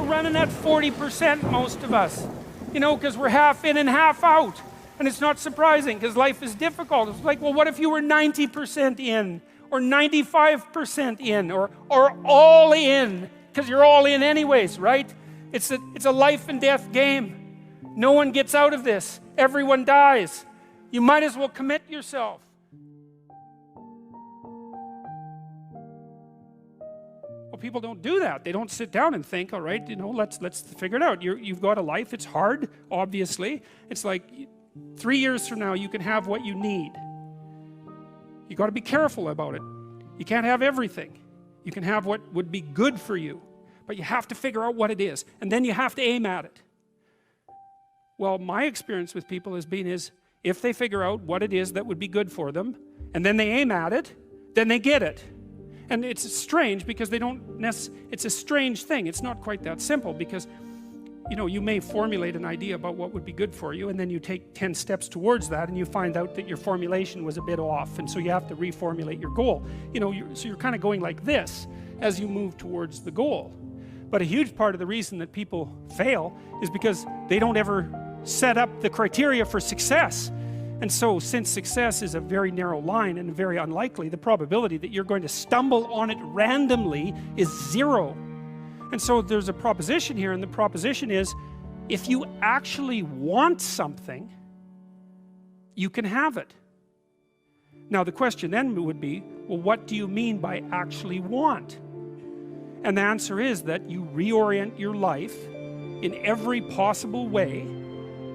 running at 40%, most of us. You know, because we're half in and half out. And it's not surprising, because life is difficult. It's like, well, what if you were 90% in? Or 95% in? Or all in? Because you're all in anyways, right? It's a life and death game. No one gets out of this. Everyone dies. You might as well commit yourself. Well, people don't do that. They don't sit down and think, all right, you know, let's figure it out. You've got a life. It's hard, obviously. It's like 3 years from now, you can have what you need. You got to be careful about it. You can't have everything. You can have what would be good for you, but you have to figure out what it is, and then you have to aim at it. Well, my experience with people has been if they figure out what it is that would be good for them, and then they aim at it, then they get it. And it's strange because it's a strange thing. It's not quite that simple because, you know, you may formulate an idea about what would be good for you, and then you take 10 steps towards that, and you find out that your formulation was a bit off, and so you have to reformulate your goal. You know, so you're kind of going like this as you move towards the goal. But a huge part of the reason that people fail is because they don't ever set up the criteria for success. And so, since success is a very narrow line and very unlikely, the probability that you're going to stumble on it randomly is 0. And so there's a proposition here, and the proposition is, if you actually want something, you can have it. Now the question then would be, well, what do you mean by actually want? And the answer is that you reorient your life in every possible way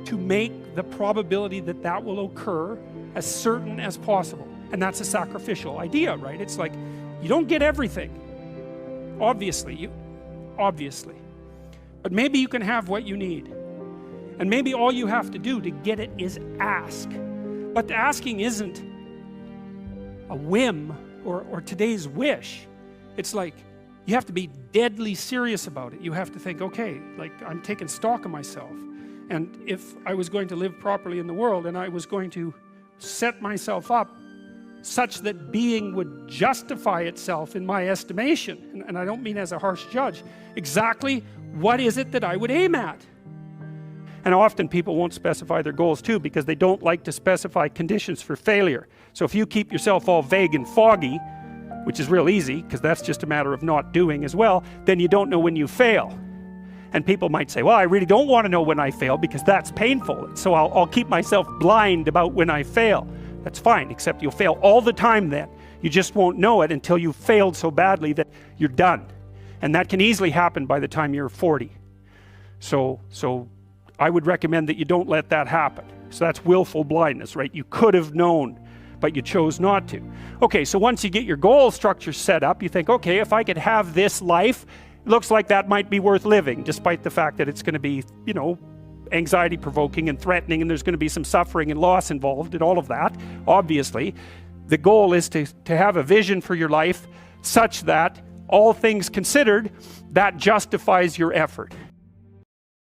to make the probability that that will occur as certain as possible. And that's a sacrificial idea, right? It's like, you don't get everything. Obviously. But maybe you can have what you need. And maybe all you have to do to get it is ask. But the asking isn't a whim or today's wish. It's like, you have to be deadly serious about it. You have to think, okay, like, I'm taking stock of myself. And if I was going to live properly in the world, and I was going to set myself up such that being would justify itself in my estimation, and I don't mean as a harsh judge, exactly what is it that I would aim at? And often people won't specify their goals too, because they don't like to specify conditions for failure. So if you keep yourself all vague and foggy, which is real easy, because that's just a matter of not doing as well, then you don't know when you fail. And people might say, well, I really don't want to know when I fail because that's painful, so I'll keep myself blind about when I fail. That's fine, except you'll fail all the time then. You just won't know it until you've failed so badly that you're done. And that can easily happen by the time you're 40. So I would recommend that you don't let that happen. So that's willful blindness, right? You could have known, but you chose not to. Okay, so once you get your goal structure set up, you think, okay, if I could have this life, it looks like that might be worth living, despite the fact that it's going to be, you know, anxiety provoking and threatening, and there's going to be some suffering and loss involved and all of that. Obviously, the goal is to have a vision for your life such that, all things considered, that justifies your effort.